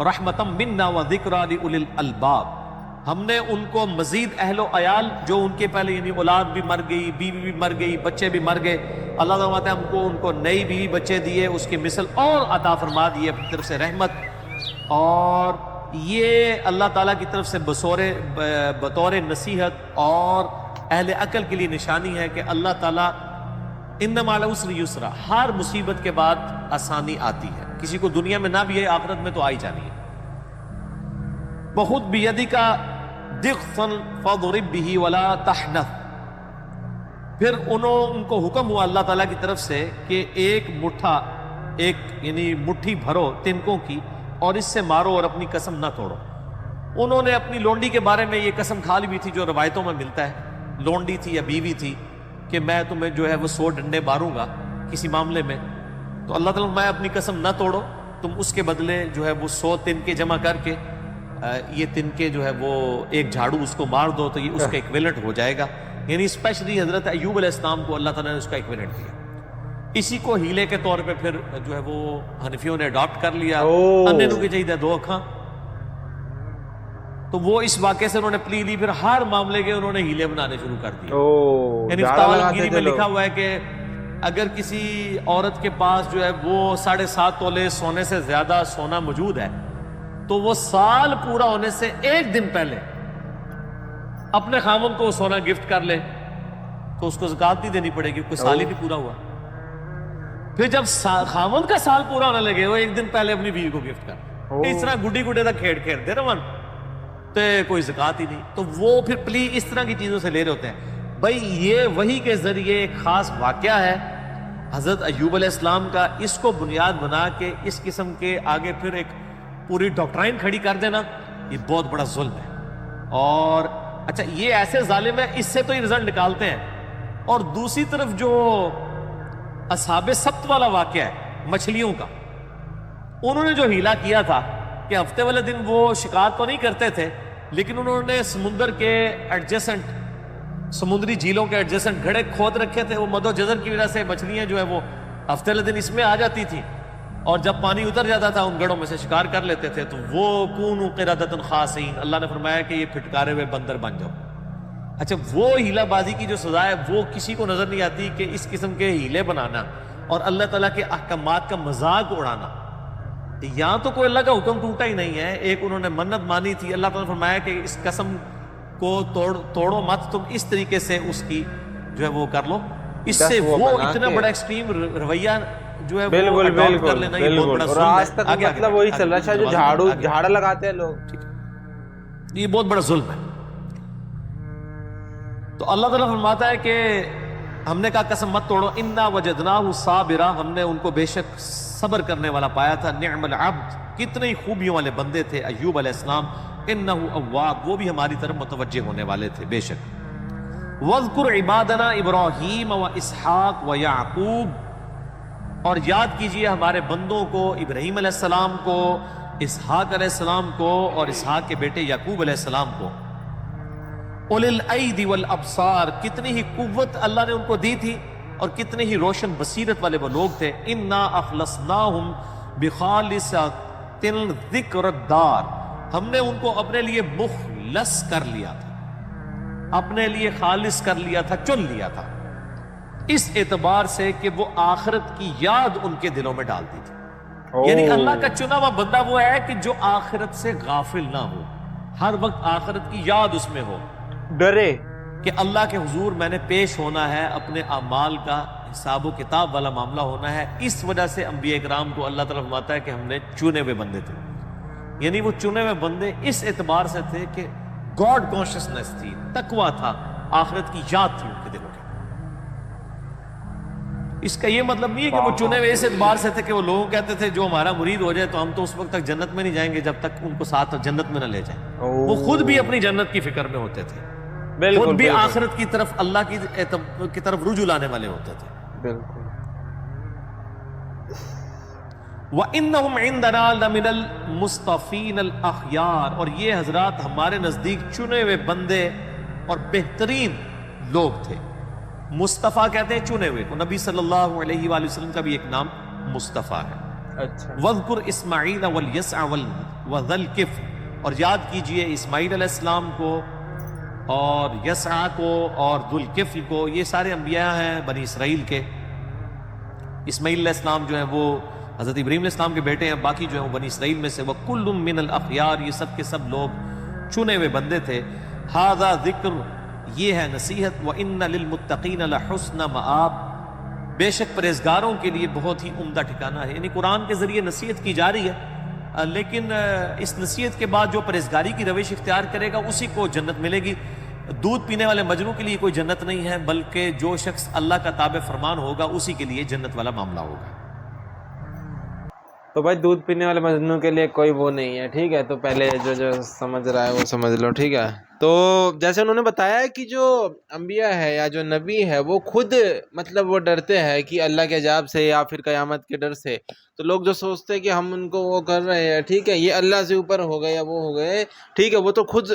رحمتم منا و ذکریٰ لأولی الالباب، ہم نے ان کو مزید اہل و عیال جو ان کے پہلے یعنی اولاد بھی مر گئی، بیوی بھی مر گئی، بچے بھی مر گئے، اللہ تعالیٰ فرماتا ہے ہم کو ان کو نئی بیوی بچے دیے، اس کی مثل اور عطا فرما دیے اپنی طرف سے رحمت. اور یہ اللہ تعالیٰ کی طرف سے بطور نصیحت اور اہل عقل کے لیے نشانی ہے کہ اللہ تعالیٰ ان مع العسر یسرا، ہر مصیبت کے بعد آسانی آتی ہے. کسی کو دنیا میں نہ بھی ہے آخرت میں تو آئی جانی ہے. بخود بیدک ضغثا فاضرب به ولا تحنث، پھر ان کو حکم ہوا اللہ تعالیٰ کی طرف سے کہ ایک یعنی مٹھی بھرو تنکوں کی اور اس سے مارو اور اپنی قسم نہ توڑو. انہوں نے اپنی لونڈی کے بارے میں یہ قسم کھا لی بھی تھی جو روایتوں میں ملتا ہے، لونڈی تھی یا بیوی تھی، کہ میں تمہیں جو ہے وہ 100 ڈنڈے ماروں گا کسی معاملے میں. تو اللہ تعالیٰ میں اپنی قسم نہ توڑو، تم اس کے بدلے جو ہے وہ 100 تنکے جمع کر کے یہ تنکے جو ہے وہ ایک جھاڑو اس کو مار دو تو یہ اس کا ایکویلنٹ ہو جائے گا. یعنی اسپیشلی حضرت ایوب علیہ السلام کو اللہ تعالیٰ نے اس کا ایکویلنٹ دیا. اسی کو ہیلے کے طور پہ پھر جو ہے وہ حنفیوں نے اڈاپٹ کر لیا. انے نو کی چاہیے 2 اکھاں، تو وہ اس واقعے سے انہوں نے پلی لی، پھر ہر معاملے کے انہوں نے ہیلے بنانے شروع کر دیے. یعنی فتاوی الگیری میں لکھا ہوا ہے کہ اگر کسی عورت کے پاس جو ہے وہ 7.5 تولے سونے سے زیادہ سونا موجود ہے تو وہ سال پورا ہونے سے 1 دن پہلے اپنے خامن کو سونا گفٹ کر لے تو اس کو زکوٰۃ نہیں دینی پڑے گی، کوئی سال ہی نہیں پورا ہوا. پھر جب خامن کا سال پورا ہونے لگے وہ 1 دن پہلے اپنی بیوی کو گفٹ کر، اس طرح گڈی گڈے تک کھیڑتے رہن تو کوئی زکوٰۃ ہی نہیں. تو وہ پھر پلی اس طرح کی چیزوں سے لے رہے ہوتے ہیں. بھائی یہ وحی کے ذریعے ایک خاص واقعہ ہے حضرت ایوب علیہ السلام کا، اس کو بنیاد بنا کے اس قسم کے آگے پھر ایک پوری ڈاکٹرائن کھڑی کر دینا یہ بہت بڑا ظلم ہے. اور اچھا یہ ایسے ظالم ہے، اس سے تو یہ رزلٹ نکالتے ہیں. اور دوسری طرف جو اصحاب سبت والا واقعہ ہے مچھلیوں کا، انہوں نے جو ہیلا کیا تھا کہ ہفتے والے دن وہ شکار تو نہیں کرتے تھے لیکن انہوں نے سمندر کے ایڈجسنٹ، سمندری جھیلوں کے ایڈجسنٹ گھڑے کھود رکھے تھے. وہ مد و جزر کی وجہ سے مچھلیاں جو ہے وہ ہفتے والے دن اس میں آ جاتی تھی اور جب پانی اتر جاتا تھا ان گڑوں میں سے شکار کر لیتے تھے. تو وہ کونوا قردۃ خاسئین، اللہ نے فرمایا کہ یہ پھٹکارے ہوئے بندر بن جاؤ. اچھا وہ ہیلا بازی کی جو سزا ہے وہ کسی کو نظر نہیں آتی کہ اس قسم کے ہیلے بنانا اور اللہ تعالیٰ کے احکامات کا مذاق اڑانا، یہاں تو کوئی اللہ کا حکم ٹوٹا ہی نہیں ہے. ایک انہوں نے منت مانی تھی، اللہ تعالیٰ نے فرمایا کہ اس قسم کو توڑو مت، تم اس طریقے سے اس کی جو ہے وہ کر لو. اس سے وہ اتنا بڑا ایکسٹریم رویہ جو ہے وہ اڈاپٹ کر لینا یہ بہت بڑا ظلم ہے. اور آج تک مطلب وہی چل رہا ہے جو جھاڑا لگاتے ہیں لوگ، یہ بہت بڑا ظلم ہے. تو اللہ تعالیٰ فرماتا ہے کہ ہم نے کہا قسم مت توڑو، انا وجدناہ صابرا، ہم نے ان کو بے شک صبر کرنے والا پایا تھا. نعم العبد، کتنی خوبیوں والے بندے تھے ایوب علیہ السلام. انہ اواب، وہ بھی ہماری طرف متوجہ ہونے والے تھے بے شک. واذکر عبادنا ابراہیم و اسحاق و یعقوب، اور یاد کیجئے ہمارے بندوں کو، ابراہیم علیہ السلام کو، اسحاق علیہ السلام کو اور اسحاق کے بیٹے یعقوب علیہ السلام کو. اولي الایدی والابصار، کتنی ہی قوت اللہ نے ان کو دی تھی اور کتنے ہی روشن بصیرت والے وہ لوگ تھے. انا اخلصناہم بخالصۃ الذکر الدار، ہم نے ان کو اپنے لیے مخلص کر لیا تھا، اپنے لیے خالص کر لیا تھا، چن لیا تھا، اس اعتبار سے کہ وہ آخرت کی یاد ان کے دلوں میں ڈالتی تھی. یعنی اللہ کا چنا ہوا بندہ وہ ہے کہ جو آخرت سے غافل نہ ہو، ہر وقت آخرت کی یاد اس میں ہو، ڈرے کہ اللہ کے حضور میں نے پیش ہونا ہے، اپنے اعمال کا حساب و کتاب والا معاملہ ہونا ہے. اس وجہ سے انبیاء کرام کو اللہ تعالیٰ فرماتا ہے کہ ہم نے چنے ہوئے بندے تھے. یعنی وہ چنے ہوئے بندے اس اعتبار سے تھے کہ گاڈ کانشسنس تھی، تقویٰ تھا، آخرت کی یاد تھی ان کے دلوں کے. اس کا یہ مطلب نہیں ہے کہ وہ چنے ہوئے اس اعتبار سے تھے کہ وہ لوگ کہتے تھے جو ہمارا مرید ہو جائے تو ہم تو اس وقت تک جنت میں نہیں جائیں گے جب تک ان کو ساتھ جنت میں نہ لے جائیں. وہ خود بھی اپنی جنت کی فکر میں ہوتے تھے، خود بھی آخرت کی طرف اللہ کی طرف رجوع لانے والے ہوتے تھے. بالکل. وَإِنَّهُمْ عِنْدَنَا لَمِنَ الْمُصْطَفِينَ الْأَخْيَارِ، اور یہ حضرات ہمارے نزدیک چنے ہوئے بندے اور بہترین لوگ تھے. مصطفیٰ کہتے ہیں چنے ہوئے کو. نبی صلی اللہ علیہ وآلہ وسلم کا بھی ایک نام مصطفیٰ ہے. اچھا وَذْكُرْ إِسْمَعِيلَ وَالْيَسْعَ وَذَا الْكِفْلِ، اور یاد کیجئے اسماعیل علیہ السلام کو اور یسع کو اور ذو الکفل کو، یہ سارے انبیاء ہیں بنی اسرائیل کے۔ اسماعیل علیہ السلام جو ہیں وہ حضرت ابراہیم علیہ السلام کے بیٹے ہیں، باقی جو ہیں وہ بنی اسرائیل میں سے۔ وَكُلٌّ مِّنَ الْأَخْيَارِ، یہ سب کے سب لوگ چنے ہوئے بندے تھے۔ هَذَا ذِکْر، یہ ہے نصیحت۔ وَإِنَّ لِلْمُتَّقِينَ لَحُسْنَ مَآبٍ، بے شک پرہیزگاروں کے لیے بہت ہی عمدہ ٹھکانہ ہے۔ یعنی قرآن کے ذریعے نصیحت کی جا رہی ہے، لیکن اس نصیحت کے بعد جو پرہیزگاری کی روش اختیار کرے گا اسی کو جنت ملے گی۔ دودھ پینے والے مجنوں کے لیے کوئی جنت نہیں ہے، بلکہ جو شخص اللہ کا تابع فرمان ہوگا اسی کے لیے جنت والا معاملہ ہوگا۔ تو بھائی دودھ پینے والے مجنوں کے لیے کوئی وہ نہیں ہے، ٹھیک ہے؟ تو پہلے جو سمجھ رہا ہے وہ سمجھ لو، ٹھیک ہے؟ تو جیسے انہوں نے بتایا ہے کہ جو انبیاء ہے یا جو نبی ہے وہ خود مطلب وہ ڈرتے ہیں کہ اللہ کے عذاب سے یا پھر قیامت کے ڈر سے۔ تو لوگ جو سوچتے ہیں کہ ہم ان کو وہ کر رہے ہیں، ٹھیک ہے، یہ اللہ سے اوپر ہو گئے یا وہ ہو گئے، ٹھیک ہے، وہ تو خود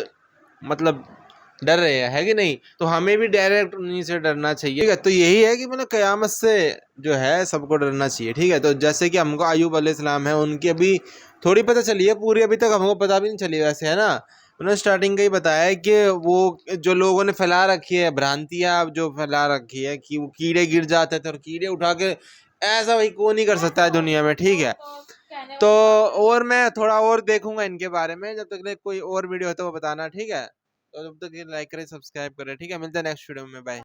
مطلب ڈر رہے ہیں، ہے کہ نہیں؟ تو ہمیں بھی ڈائریکٹ انہیں سے ڈرنا چاہیے، ٹھیک ہے؟ تو یہی ہے کہ مطلب قیامت سے جو ہے سب کو ڈرنا چاہیے، ٹھیک ہے؟ تو جیسے کہ ہم کو ایوب علیہ السلام ہے، ان کی ابھی تھوڑی پتہ چلی ہے، پوری ابھی تک ہم کو پتہ بھی نہیں چلی ویسے، ہے نا؟ انہوں نے اسٹارٹنگ کا ہی بتایا ہے کہ وہ جو لوگوں نے پھیلا رکھی ہے بھرانتیاں جو پھیلا رکھی ہے کہ وہ کیڑے گر جاتے تھے اور کیڑے اٹھا کے، ایسا بھائی کوئی نہیں کر سکتا ہے دنیا میں، ٹھیک ہے؟ تو اور میں تھوڑا اور دیکھوں گا ان کے بارے میں، جب تک کوئی اور ویڈیو ہے تو وہ بتانا، ٹھیک ہے؟ تو جب تک لائک کریں سبسکرائب کریں، ٹھیک ہے؟ ملتے ہیں نیکسٹ ویڈیو میں، بائے۔